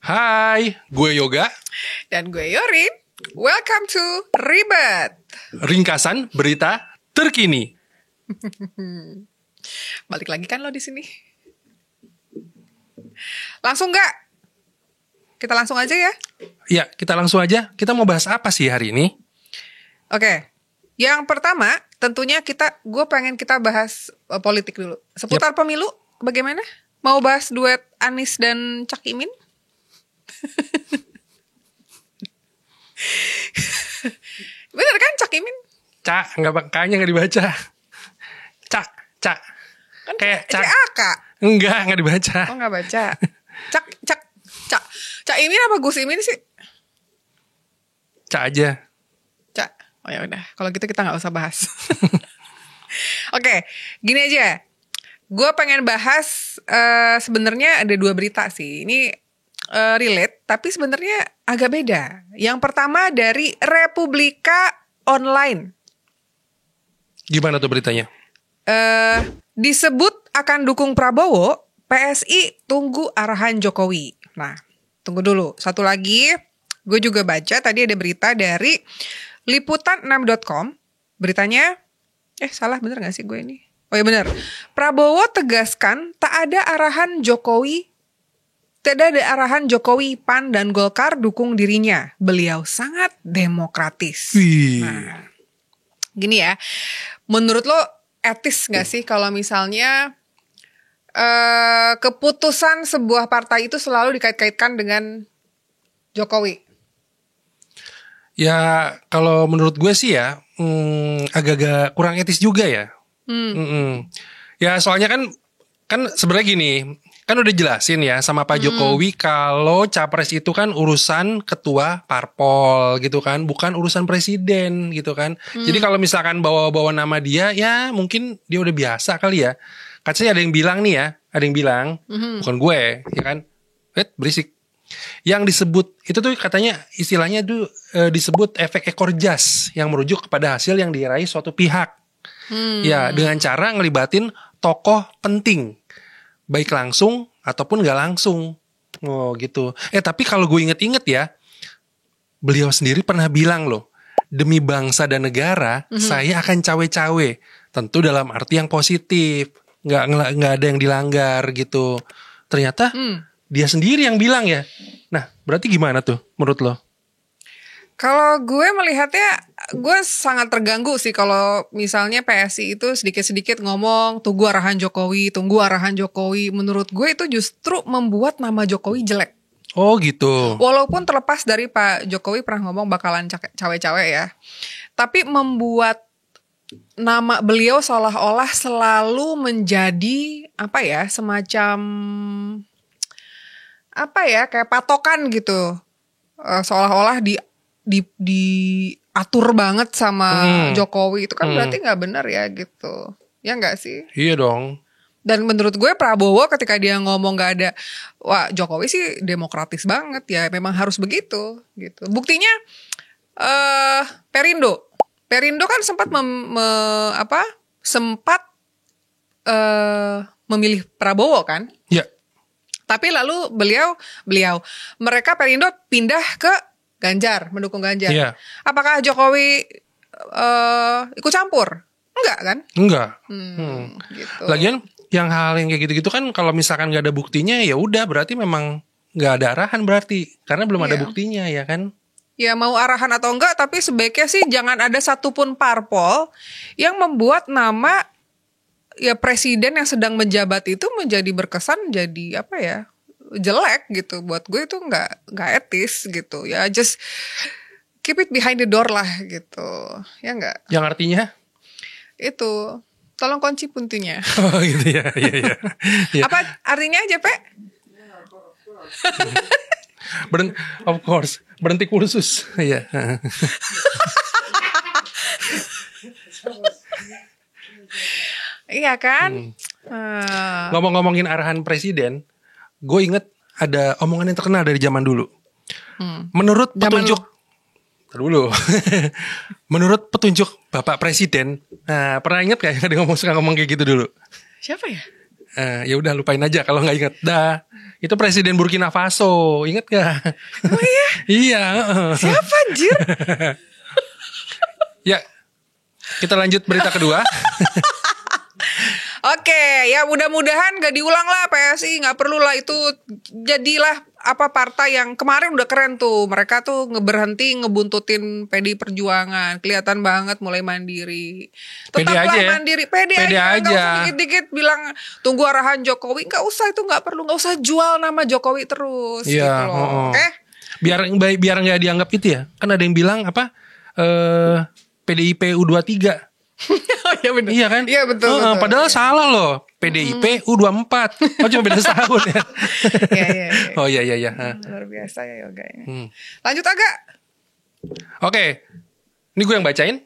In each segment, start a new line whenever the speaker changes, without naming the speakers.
Hai, gue Yoga.
Dan gue Yorin. Welcome to Ribet.
Ringkasan berita terkini.
Balik lagi kan lo di sini? Langsung nggak? Kita langsung aja ya?
Ya, kita langsung aja. Kita mau bahas apa sih hari ini?
Oke. Yang pertama, tentunya gue pengen kita bahas politik dulu. Seputar pemilu, bagaimana? Mau bahas duet Anies dan Cak Imin? Bener kan Cak Imin?
Cak, kayaknya nggak dibaca. Cak.
Kan
Kayak Cak.
CAK.
Nggak dibaca.
Oh nggak baca. Cak Imin apa Gus Imin sih?
Cak aja.
Cak. Oh ya udah. Kalau gitu kita nggak usah bahas. Oke, gini aja. Gue pengen bahas sebenarnya ada 2 berita sih. Ini relate, tapi sebenarnya agak beda. Yang pertama dari Republika Online.
Gimana tuh beritanya?
Disebut akan dukung Prabowo, PSI tunggu arahan Jokowi. Nah, tunggu dulu. Satu lagi, gue juga baca tadi ada berita dari liputan6.com. Beritanya, salah bener gak sih gue ini? Oh ya bener. Prabowo tegaskan tak ada arahan Jokowi, PAN dan Golkar dukung dirinya. Beliau sangat demokratis. Nah, gini ya, menurut lo etis gak sih kalau misalnya keputusan sebuah partai itu selalu dikait-kaitkan dengan Jokowi?
Ya, kalau menurut gue sih ya, agak-agak kurang etis juga ya. Ya, soalnya kan sebenarnya gini, kan udah jelasin ya sama Pak Jokowi kalau capres itu kan urusan ketua parpol gitu kan, bukan urusan presiden gitu kan. Jadi kalau misalkan bawa-bawa nama dia, ya mungkin dia udah biasa kali ya. Katanya ada yang bilang nih ya, bukan gue, ya kan? Berisik. Yang disebut itu tuh katanya istilahnya tuh disebut efek ekor jas yang merujuk kepada hasil yang diraih suatu pihak. Ya, dengan cara ngelibatin tokoh penting, baik langsung ataupun gak langsung. Oh gitu. Tapi kalau gue inget-inget ya, beliau sendiri pernah bilang loh, demi bangsa dan negara, saya akan cawe-cawe. Tentu dalam arti yang positif, nggak ada yang dilanggar gitu. Ternyata dia sendiri yang bilang ya. Nah, berarti gimana tuh menurut lo?
Kalau gue melihatnya, gue sangat terganggu sih kalau misalnya PSI itu sedikit-sedikit ngomong tunggu arahan Jokowi. Menurut gue itu justru membuat nama Jokowi jelek.
Oh gitu.
Walaupun terlepas dari Pak Jokowi pernah ngomong bakalan cawe-cawe ya, tapi membuat nama beliau seolah-olah selalu menjadi semacam kayak patokan gitu. Seolah-olah diatur banget sama Jokowi. Itu kan berarti gak benar ya gitu. Ya gak sih?
Iya dong.
Dan menurut gue Prabowo ketika dia ngomong gak ada, wah Jokowi sih demokratis banget ya. Memang harus begitu gitu. Buktinya Perindo kan sempat memilih Prabowo kan?
Ya.
Tapi lalu mereka Perindo pindah ke Ganjar, mendukung Ganjar.
Iya.
Apakah Jokowi ikut campur? Enggak kan?
Enggak.
Gitu.
Lagian yang hal yang kayak gitu-gitu kan kalau misalkan gak ada buktinya ya udah berarti memang gak ada arahan berarti. Karena belum ada buktinya ya kan?
Ya mau arahan atau enggak, tapi sebaiknya sih jangan ada satupun parpol yang membuat nama ya presiden yang sedang menjabat itu menjadi berkesan jadi jelek gitu. Buat gue itu nggak etis gitu ya. Just keep it behind the door lah gitu ya nggak.
Yang artinya
itu tolong kunci pintunya.
Oh gitu ya. Iya.
Apa artinya aja Pe?
Of course berhenti kursus. Iya.
Iya kan?
Ngomongin arahan presiden, gue inget ada omongan yang terkenal dari zaman dulu. Menurut petunjuk menurut petunjuk Bapak Presiden, nah pernah inget gak yang suka ngomong kayak gitu dulu?
Siapa ya?
Ya udah lupain aja kalau nggak inget. Dah. Itu Presiden Burkina Faso, inget gak?
Oh iya?
Iya.
Siapa anjir?
Ya, kita lanjut berita kedua.
Oke, ya mudah-mudahan gak diulang lah PSI, nggak perlu lah itu, jadilah apa partai yang kemarin udah keren tuh, mereka tuh berhenti ngebuntutin PDI Perjuangan, kelihatan banget mulai mandiri. Tetaplah mandiri, pede aja. Nggak usah dikit-dikit bilang tunggu arahan Jokowi, nggak usah, itu nggak perlu, nggak usah jual nama Jokowi terus.
Iya,
gitu loh. Oke?
Biar nggak dianggap itu ya, kan ada yang bilang apa? PDIP U23.
Oh iya benar.
Iya kan?
Iya betul.
Padahal salah loh. PDIP U24. Oh cuma beda setahun ya.
Iya.
Oh iya.
Luar biasa ya yoga ini. Lanjut agak.
Oke. Ini gue yang bacain.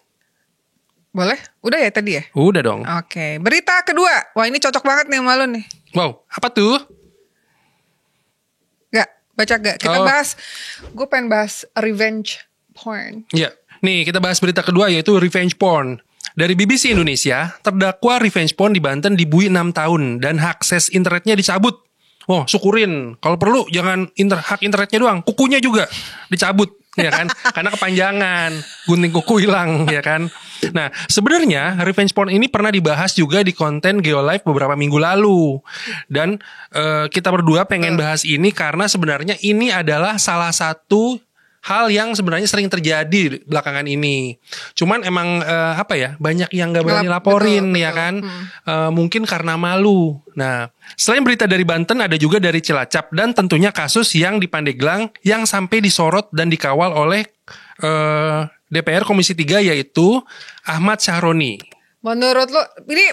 Boleh? Udah ya tadi ya?
Udah dong.
Oke. Berita kedua. Wah ini cocok banget nih sama lu nih.
Wow. Apa tuh?
Baca gak? Kita bahas. Gue pengen bahas revenge porn.
Iya. Nih kita bahas berita kedua yaitu revenge porn. Dari BBC Indonesia, terdakwa revenge porn di Banten dibui 6 tahun dan akses internetnya dicabut. Oh, syukurin. Kalau perlu jangan hak internetnya doang, kukunya juga dicabut, ya kan? Karena kepanjangan, gunting kuku hilang, ya kan? Nah, sebenarnya revenge porn ini pernah dibahas juga di konten Geolive beberapa minggu lalu. Dan kita berdua pengen bahas ini karena sebenarnya ini adalah salah satu hal yang sebenarnya sering terjadi belakangan ini. Cuman emang banyak yang gak berani laporin, betul. Ya kan? Mungkin karena malu. Nah, selain berita dari Banten ada juga dari Cilacap dan tentunya kasus yang di Pandeglang yang sampai disorot dan dikawal oleh DPR Komisi 3 yaitu Ahmad Syahroni. Menurut
lo ini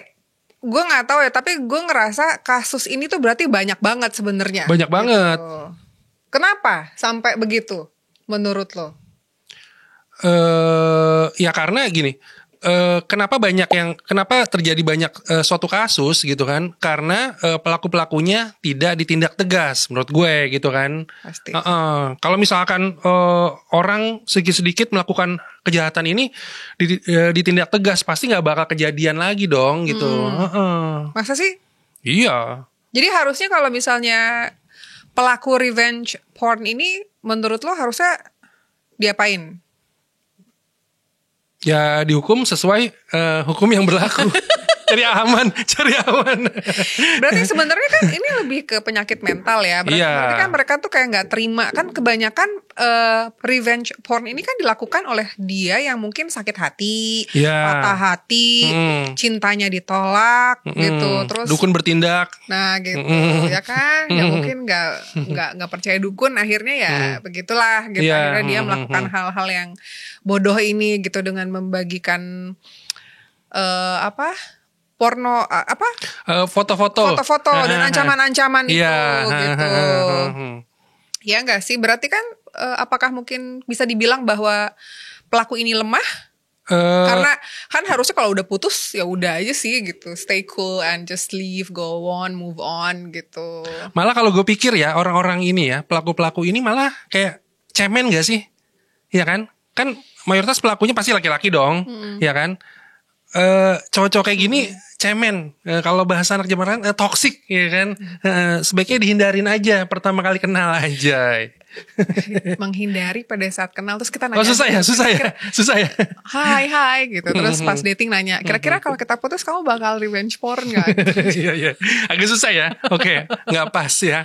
gue nggak tahu ya, tapi gue ngerasa kasus ini tuh berarti banyak banget sebenarnya.
Banyak banget.
Kenapa sampai begitu? Menurut lo?
Ya karena gini, kenapa terjadi banyak suatu kasus gitu kan? Karena pelaku-pelakunya tidak ditindak tegas, menurut gue gitu kan.
Pasti.
Kalau misalkan orang sedikit-sedikit melakukan kejahatan ini ditindak tegas, pasti nggak bakal kejadian lagi dong gitu.
Masa sih?
Iya.
Jadi harusnya kalau misalnya pelaku revenge porn ini menurut lo harusnya diapain?
Ya dihukum sesuai hukum yang berlaku. Cari aman.
Berarti sebenarnya kan ini lebih ke penyakit mental ya. Berarti kan mereka tuh kayak nggak terima. Kan kebanyakan revenge porn ini kan dilakukan oleh dia yang mungkin sakit hati, patah hati, cintanya ditolak gitu. Terus
dukun bertindak.
Nah gitu ya kan. Yang mungkin nggak percaya dukun, akhirnya ya begitulah gitu. Akhirnya dia melakukan hal-hal yang bodoh ini gitu dengan membagikan porno foto-foto dan ancaman-ancaman itu gitu. Ya enggak sih, berarti kan apakah mungkin bisa dibilang bahwa pelaku ini lemah? Karena kan harusnya kalau udah putus ya udah aja sih gitu, stay cool and just leave, go on, move on gitu.
Malah kalau gue pikir ya orang-orang ini ya, pelaku-pelaku ini malah kayak cemen gak sih? Ya kan? Kan mayoritas pelakunya pasti laki-laki dong, ya kan? Cowok-cowok kayak gini cemen, kalau bahasa anak zaman kan toksik, ya kan? Sebaiknya dihindarin aja pertama kali kenal aja.
Menghindari pada saat kenal terus kita nanya.
Susah ya.
Hai gitu. Terus pas dating nanya, kira-kira kalau kita putus kamu bakal revenge porn nggak?
Iya. Agak susah ya. Oke, nggak pas ya.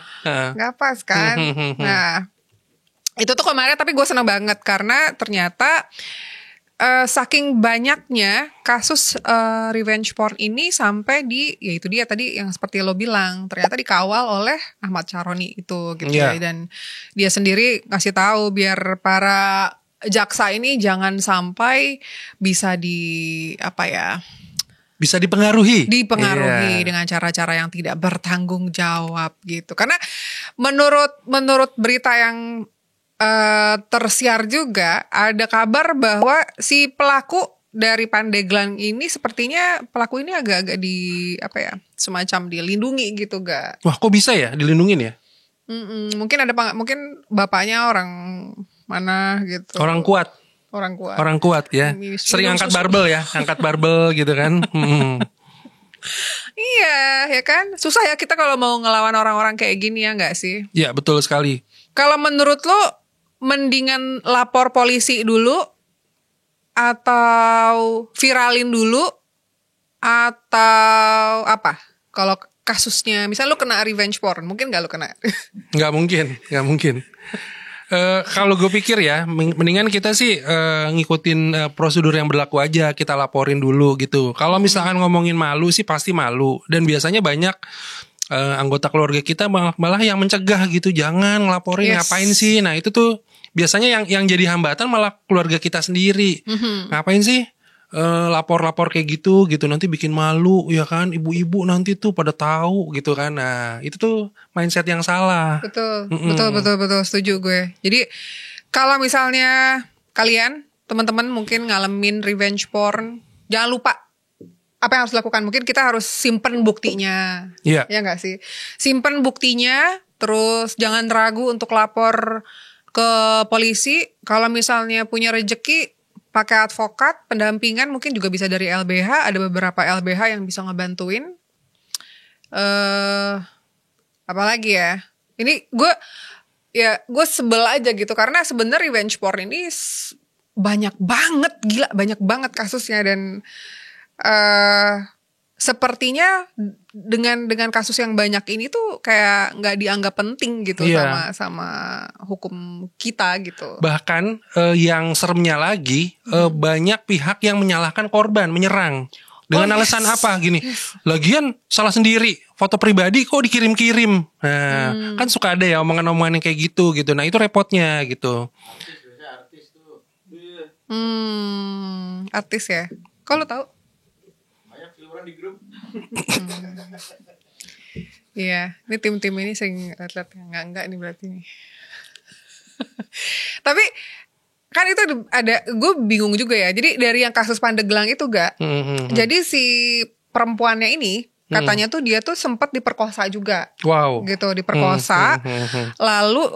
Nggak pas kan. Nah, itu tuh kemarin tapi gue seneng banget karena ternyata saking banyaknya kasus revenge porn ini sampai ya itu dia tadi yang seperti lo bilang, ternyata dikawal oleh Ahmad Syahroni itu gitu ya. Dan dia sendiri ngasih tahu biar para jaksa ini jangan sampai bisa
bisa dipengaruhi
dengan cara-cara yang tidak bertanggung jawab gitu. Karena menurut berita yang tersiar juga ada kabar bahwa si pelaku dari Pandeglang ini sepertinya pelaku ini agak-agak semacam dilindungi gitu ga?
Wah kok bisa ya dilindungin ya?
Mungkin mungkin bapaknya orang mana gitu.
Orang kuat ya. Sering angkat barbel gitu kan.
Iya, ya kan? Susah ya kita kalau mau ngelawan orang-orang kayak gini ya nggak sih?
Ya betul sekali.
Kalau menurut lo, mendingan lapor polisi dulu atau viralin dulu atau apa? Kalau kasusnya, misal lo kena revenge porn, mungkin nggak lo kena?
Nggak mungkin. Kalau gue pikir ya, mendingan kita sih ngikutin prosedur yang berlaku aja, kita laporin dulu gitu. Kalau misalkan ngomongin malu sih pasti malu, dan biasanya banyak anggota keluarga kita malah yang mencegah gitu, jangan ngelaporin, ngapain sih? Nah itu tuh biasanya yang jadi hambatan malah keluarga kita sendiri. Ngapain sih lapor-lapor kayak gitu nanti bikin malu ya kan, ibu-ibu nanti tuh pada tahu gitu kan. Nah itu tuh mindset yang salah.
Betul setuju gue. Jadi kalau misalnya kalian teman-teman mungkin ngalamin revenge porn, jangan lupa apa yang harus dilakukan. Mungkin kita harus simpen buktinya.
Iya.
Ya nggak sih? Simpen buktinya, terus jangan ragu untuk lapor ke polisi. Kalau misalnya punya rejeki, pakai advokat, pendampingan mungkin juga bisa dari LBH. Ada beberapa LBH yang bisa ngebantuin. Apalagi ya? Ini gue sebel aja gitu, karena sebenarnya revenge porn ini banyak banget kasusnya, dan sepertinya dengan kasus yang banyak ini tuh kayak nggak dianggap penting gitu sama hukum kita gitu.
Bahkan yang seremnya lagi, banyak pihak yang menyalahkan korban, menyerang dengan alasan apa gini, lagian salah sendiri, foto pribadi kok dikirim-kirim. Nah kan suka ada ya omongan-omongan yang kayak gitu. Nah itu repotnya gitu.
Artis ya. Kalau tahu?
Di grup.
Iya, ini tim-tim ini sering lihat enggak nih berarti nih. Tapi kan itu ada, gue bingung juga ya. Jadi dari yang kasus Pandeglang itu jadi si perempuannya ini katanya tuh dia tuh sempat diperkosa juga.
Wow.
Gitu, diperkosa. Lalu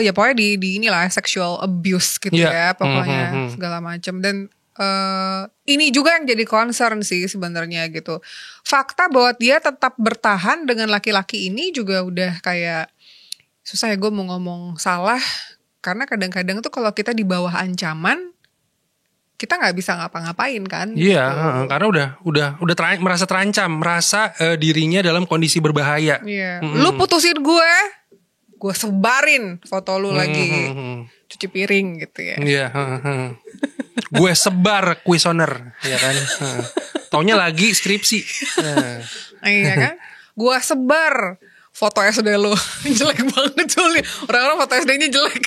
ya pokoknya di inilah sexual abuse gitu ya, pokoknya segala macam. Dan ini juga yang jadi concern sih sebenarnya gitu. Fakta bahwa dia tetap bertahan dengan laki-laki ini juga udah kayak susah ya gue mau ngomong salah, karena kadang-kadang tuh kalau kita di bawah ancaman kita nggak bisa ngapa-ngapain kan?
Iya,
gitu.
Karena udah merasa terancam, merasa dirinya dalam kondisi berbahaya.
Iya. Lu putusin gue sebarin foto lu lagi cuci piring gitu ya.
Iya. Gue sebar kuesioner, ya kan. Taunya lagi skripsi.
Iya kan? Gue sebar foto SD lu. Jelek banget tuh. Orang-orang foto SD-nya jelek.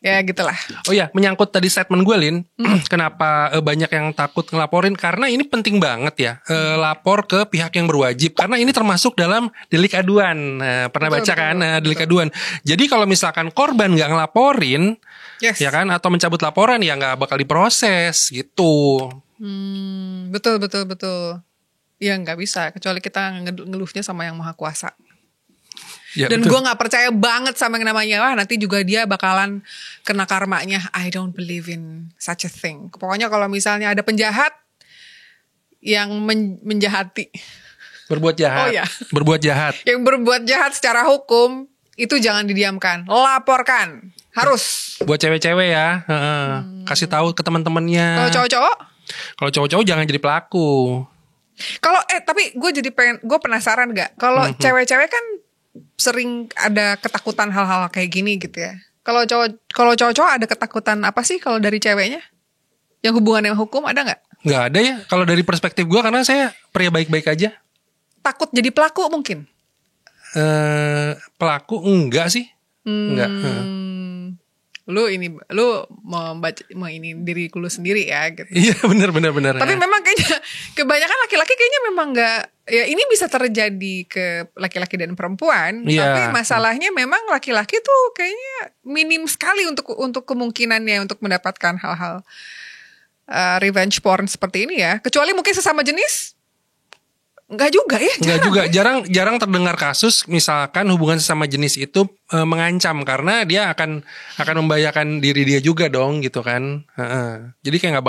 Ya gitulah.
Oh ya, menyangkut tadi statement gue, Lin. Kenapa banyak yang takut ngelaporin? Karena ini penting banget ya, lapor ke pihak yang berwajib. Karena ini termasuk dalam delik aduan. Pernah baca kan delik aduan. Jadi kalau misalkan korban gak ngelaporin, ya kan, atau mencabut laporan, ya gak bakal diproses gitu.
Betul. Ya gak bisa, kecuali kita ngeluhnya sama yang maha kuasa. Ya, dan gue gak percaya banget sama yang namanya nanti juga dia bakalan kena karmanya. I don't believe in such a thing. Pokoknya kalau misalnya ada penjahat yang menjahati,
berbuat jahat.
Oh ya,
berbuat jahat.
Yang berbuat jahat secara hukum itu jangan didiamkan, laporkan. Harus.
Buat cewek-cewek ya, kasih tahu ke teman-temannya.
Kalau cowok-cowok?
Kalau cowok-cowok jangan jadi pelaku.
Kalau tapi gue penasaran gak? Kalau cewek-cewek kan sering ada ketakutan hal-hal kayak gini gitu ya. Kalau cowok-cowok ada ketakutan apa sih kalau dari ceweknya? Yang hubungan dengan hukum ada nggak?
Nggak ada ya. Kalau dari perspektif gue, karena saya pria baik-baik aja.
Takut jadi pelaku mungkin?
Pelaku enggak sih. Enggak.
Lu mau ini diri lu sendiri ya gitu.
Iya benar.
Tapi memang kayaknya kebanyakan laki-laki kayaknya memang nggak, ya ini bisa terjadi ke laki-laki dan perempuan. Tapi masalahnya memang laki-laki tuh kayaknya minim sekali untuk kemungkinannya untuk mendapatkan hal-hal revenge porn seperti ini ya. Kecuali mungkin sesama jenis. Enggak juga ya.
Enggak juga. Jarang terdengar kasus misalkan hubungan sesama jenis itu mengancam, karena dia akan membahayakan diri dia juga dong gitu kan. Jadi kayak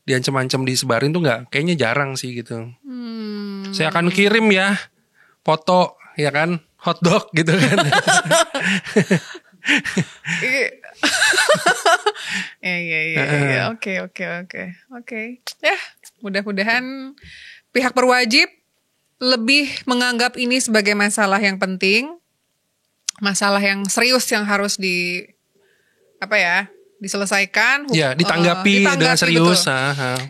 diancam-ancam disebarin tuh nggak, kayaknya jarang sih gitu. Saya akan kirim ya foto ya kan hotdog gitu kan.
Iya. Oke. Ya, mudah-mudahan pihak berwajib lebih menganggap ini sebagai masalah yang penting, masalah yang serius yang harus diselesaikan.
Ya, ditanggapi dengan serius.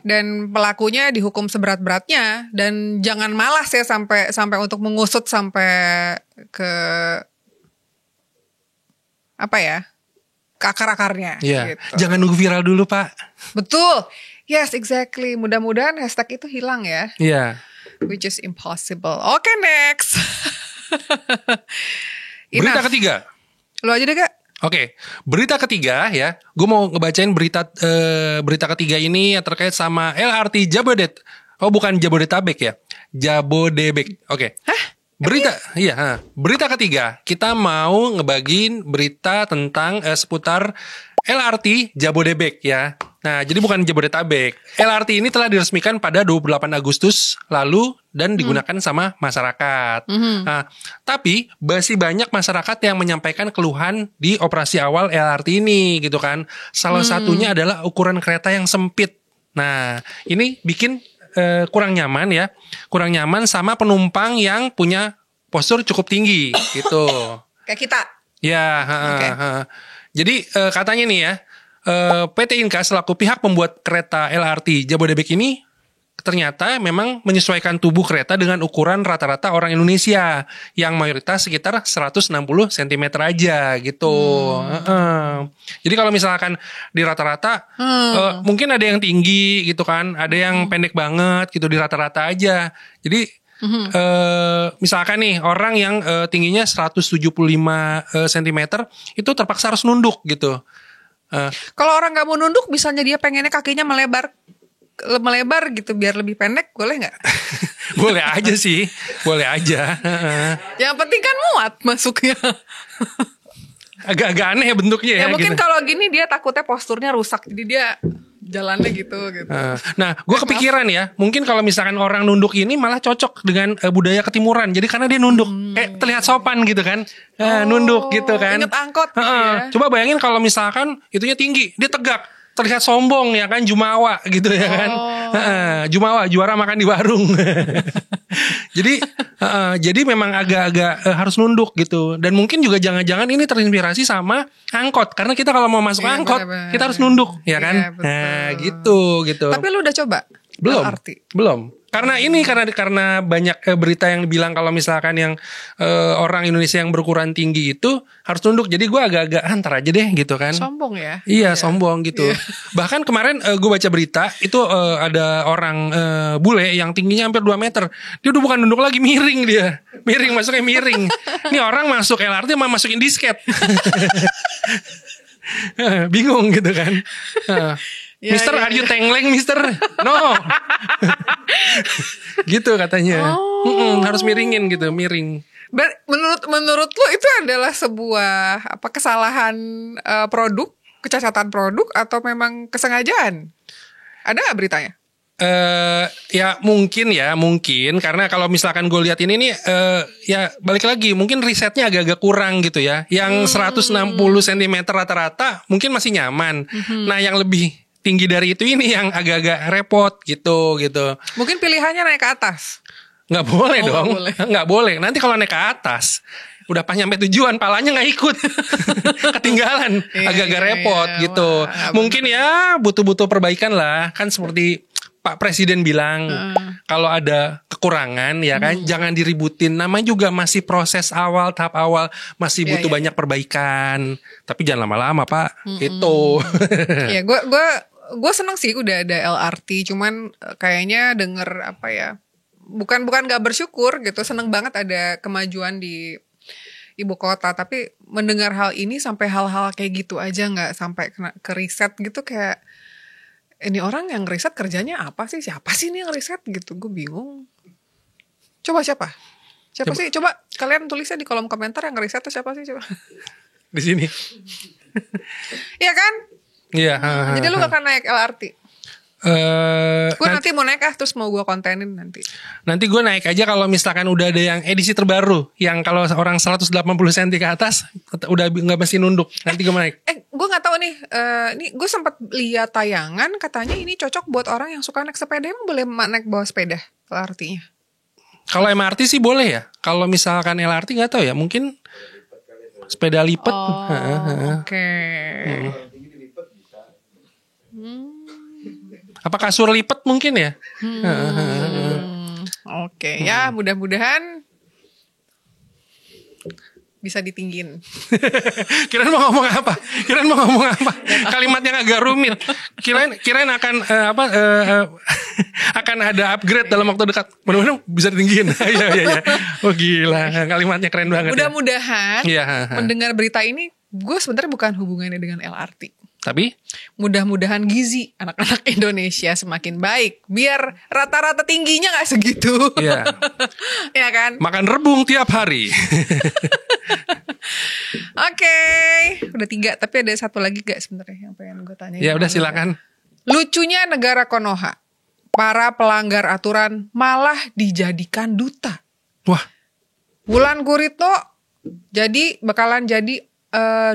Dan pelakunya dihukum seberat-beratnya dan jangan malas ya sampai untuk mengusut sampai ke ke akar-akarnya.
Ya,
gitu.
jangan nunggu viral dulu Pak.
Betul. Yes, exactly. Mudah-mudahan hashtag itu hilang ya.
Iya.
Which is impossible. Oke, next.
Berita ketiga.
Lu aja deh, Kak.
Oke, berita ketiga ya. Gue mau ngebacain berita ketiga ini yang terkait sama LRT Jabodetabek. Oh, bukan Jabodetabek ya. Jabodebek. Oke.
Hah?
Berita ketiga. Kita mau ngebagiin berita tentang seputar LRT Jabodebek ya. Nah, jadi bukan Jabodetabek. LRT ini telah diresmikan pada 28 Agustus lalu dan digunakan sama masyarakat. Nah, tapi masih banyak masyarakat yang menyampaikan keluhan di operasi awal LRT ini gitu kan. Salah satunya adalah ukuran kereta yang sempit. Nah, ini bikin kurang nyaman ya. Kurang nyaman sama penumpang yang punya postur cukup tinggi gitu.
Kayak kita.
Ya, jadi katanya nih ya, PT Inka selaku pihak pembuat kereta LRT Jabodebek ini ternyata memang menyesuaikan tubuh kereta dengan ukuran rata-rata orang Indonesia yang mayoritas sekitar 160 cm aja gitu. Jadi kalau misalkan di rata-rata mungkin ada yang tinggi gitu kan, ada yang pendek banget gitu di rata-rata aja. Jadi misalkan nih orang yang tingginya 175 cm itu terpaksa harus nunduk gitu.
Kalau orang nggak mau nunduk, misalnya dia pengennya kakinya melebar gitu biar lebih pendek, boleh nggak?
Boleh aja sih, boleh aja.
Yang penting kan muat masuknya.
Agak-agak aneh ya bentuknya ya.
Ya mungkin
gitu.
kalau gini dia takutnya posturnya rusak, jadi dia jalannya gitu.
Nah, gue kepikiran ya, mungkin kalau misalkan orang nunduk ini malah cocok dengan budaya ketimuran. Jadi karena dia nunduk, kayak terlihat sopan gitu kan, nunduk gitu kan.
Ingat angkot gitu ya.
Coba bayangin kalau misalkan itunya tinggi, dia tegak, terlihat sombong ya kan, jumawa gitu ya kan. Jumawa, juara makan di warung. Jadi memang agak-agak harus nunduk gitu. Dan mungkin juga jangan-jangan ini terinspirasi sama angkot. Karena kita kalau mau masuk angkot,
bener-bener.
kita harus nunduk ya kan.
Iya, betul.
Nah gitu.
Tapi lu udah coba?
Belum. Karena banyak berita yang bilang kalau misalkan yang orang Indonesia yang berukuran tinggi itu harus nunduk. Jadi gue agak-agak antar aja deh gitu kan.
Sombong ya?
Iya, sombong gitu.
Iya.
Bahkan kemarin gue baca berita itu ada orang bule yang tingginya hampir 2 meter. Dia udah bukan nunduk lagi, miring dia. Masuknya miring. Ini orang masuk LRT mau masukin disket. Bingung gitu kan. Mister, are you tengleng, Mister? No. Gitu katanya. Harus miringin gitu, miring.
Menurut lo itu adalah sebuah kesalahan produk, kecacatan produk, atau memang kesengajaan? Ada nggak beritanya?
Ya mungkin karena kalau misalkan gue lihat ini nih ya balik lagi mungkin risetnya agak-agak kurang gitu ya. Yang 160 cm rata-rata mungkin masih nyaman. Nah yang lebih tinggi dari itu ini yang agak-agak repot gitu.
Mungkin pilihannya naik ke atas.
Nggak boleh dong.
Nggak
boleh. Nanti kalau naik ke atas udah pas nyampe tujuan palanya nggak ikut. Ketinggalan. Agak-agak repot gitu. Mungkin ya butuh perbaikan lah. Kan seperti Pak Presiden bilang kalau ada kekurangan ya kan jangan diributin. Namanya juga masih proses awal, tahap awal, masih butuh banyak perbaikan. Tapi jangan lama-lama Pak. Itu.
Ya gue seneng sih udah ada LRT. Cuman kayaknya denger bukan nggak bersyukur gitu. Seneng banget ada kemajuan di ibu kota. Tapi mendengar hal ini sampai hal-hal kayak gitu aja nggak sampai kena ke riset gitu kayak. Ini orang yang riset kerjanya apa sih? Siapa sih ini yang riset gitu? Gue bingung. Coba siapa sih? Coba kalian tulisnya di kolom komentar yang riset tuh siapa sih? Coba.
Di sini.
Iya kan?
Iya.
Jadi lu gak akan naik LRT? Gue nanti mau naik terus mau gue kontenin nanti.
Nanti gue naik aja kalau misalkan udah ada yang edisi terbaru, yang kalau orang 180 cm ke atas udah nggak mesti nunduk. Nanti gue naik.
Gue nggak tahu nih. Ini gue sempat lihat tayangan katanya ini cocok buat orang yang suka naik sepeda. Emang boleh naik bawa sepeda LRT-nya?
Kalau MRT sih boleh ya. Kalau misalkan LRT nggak tahu ya. Mungkin sepeda lipat.
Oke.
Apa kasur lipat mungkin ya?
Oke, ya mudah-mudahan bisa ditinggin.
Kirain mau ngomong apa? Kalimatnya agak rumit. Kirain akan akan ada upgrade dalam waktu dekat. Mudah-mudahan bisa ditinggiin. Iya. Oh gila, kalimatnya keren banget.
Mudah-mudahan mendengar berita ini, gue sebenarnya bukan hubungannya dengan LRT.
Tapi
mudah-mudahan gizi anak-anak Indonesia semakin baik. Biar rata-rata tingginya gak segitu.
Iya.
Ya kan?
Makan rebung tiap hari.
Oke. Udah 3. Tapi ada satu lagi gak sebenarnya yang pengen gue tanya.
Ya udah silakan.
Lucunya negara Konoha. Para pelanggar aturan malah dijadikan duta.
Wah.
Wulan Guritno bakalan jadi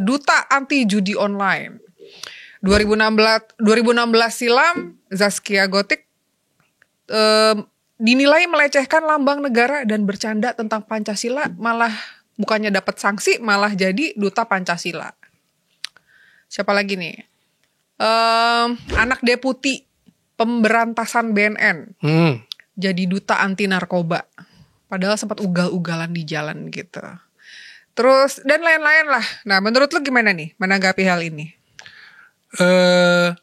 duta anti judi online. 2016 silam Zaskia Gotik dinilai melecehkan lambang negara dan bercanda tentang Pancasila, malah bukannya dapat sanksi malah jadi duta Pancasila. Siapa lagi nih? Anak deputi pemberantasan BNN jadi duta anti narkoba, padahal sempat ugal-ugalan di jalan gitu. Terus dan lain-lain lah. Nah, menurut lu gimana nih menanggapi hal ini?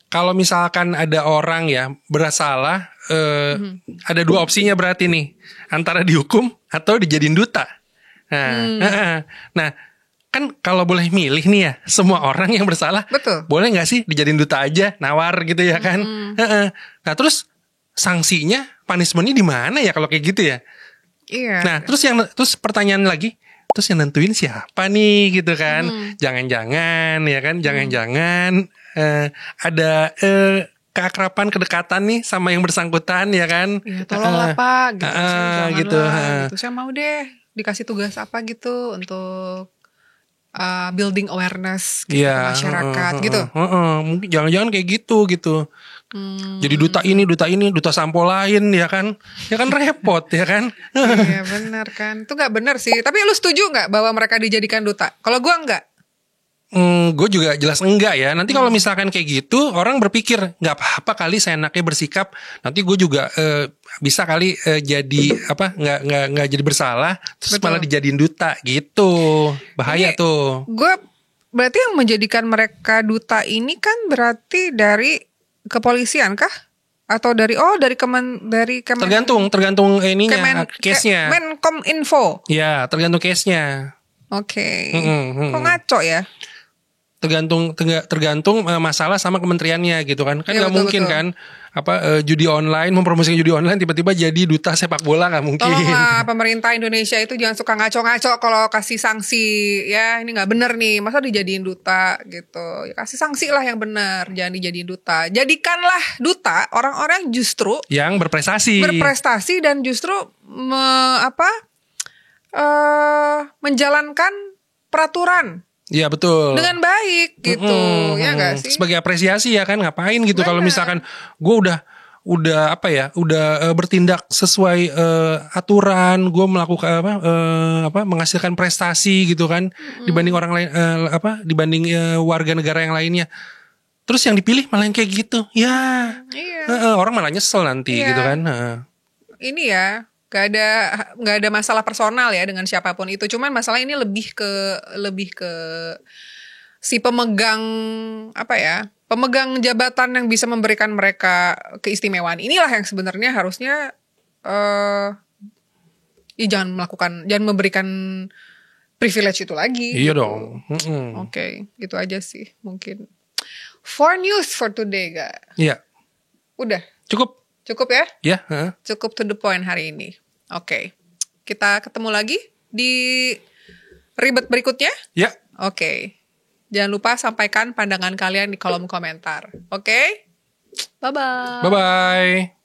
Kalau misalkan ada orang ya bersalah, ada 2 opsinya berarti nih, antara dihukum atau dijadiin duta. Nah, kan kalau boleh milih nih ya, semua orang yang bersalah,
betul,
boleh nggak sih dijadiin duta aja, nawar gitu ya kan? Nah, terus sanksinya, punishmentnya di mana ya kalau kayak gitu ya?
Iya.
Nah, terus pertanyaan lagi. Terus yang nentuin siapa nih gitu kan? Jangan-jangan ya kan? Jangan-jangan ada keakraban, kedekatan nih sama yang bersangkutan ya kan?
Ya tolonglah Pak gitu.
Gitu.
Saya mau deh dikasih tugas apa gitu untuk building awareness gitu, ke masyarakat gitu.
Mungkin jangan-jangan kayak gitu. Jadi duta ini, duta sampo lain ya kan repot ya kan.
Iya benar kan, itu nggak benar sih. Tapi lu setuju nggak bahwa mereka dijadikan duta? Kalau gue nggak.
Gue juga jelas enggak ya. Nanti kalau misalkan kayak gitu, orang berpikir nggak apa-apa kali saya enaknya bersikap. Nanti gue juga bisa kali jadi nggak jadi bersalah, terus malah dijadiin duta gitu. Bahaya tuh.
Gue berarti yang menjadikan mereka duta ini kan berarti dari kepolisian kah? Atau dari
tergantung ininya, case-nya.
Menkominfo.
Ya, tergantung case-nya.
Oke. Kok ngaco ya?
Tergantung masalah sama kementeriannya gitu kan. Kan
ya,
nggak mungkin kan judi online, mempromosikan judi online tiba-tiba jadi duta sepak bola, nggak mungkin.
Tolonglah pemerintah Indonesia itu jangan suka ngaco-ngaco kalau kasih sanksi ya, ini nggak bener nih, masa dijadiin duta gitu. Ya kasih sanksi lah yang benar, jangan dijadiin duta. Jadikanlah duta orang-orang justru
yang berprestasi
dan justru menjalankan peraturan.
Iya betul.
Dengan baik gitu, ya nggak sih?
Sebagai apresiasi ya kan, ngapain gitu kalau misalkan gue udah bertindak sesuai aturan, gue melakukan menghasilkan prestasi gitu kan, dibanding orang lain dibanding warga negara yang lainnya. Terus yang dipilih malah yang kayak gitu, ya. Iya. Orang malah nyesel nanti gitu kan.
Ini ya. Gak ada masalah personal ya dengan siapapun itu. Cuman masalah ini lebih ke si pemegang pemegang jabatan yang bisa memberikan mereka keistimewaan. Inilah yang sebenarnya harusnya jangan memberikan privilege itu lagi.
Iya dong.
Oke, gitu aja sih mungkin. For news for today, gak?
Iya.
Udah. Cukup ya?
Iya.
Cukup to the point hari ini. Oke. Kita ketemu lagi di ribet berikutnya.
Ya.
Oke. Jangan lupa sampaikan pandangan kalian di kolom komentar. Oke? Bye-bye.
Bye-bye.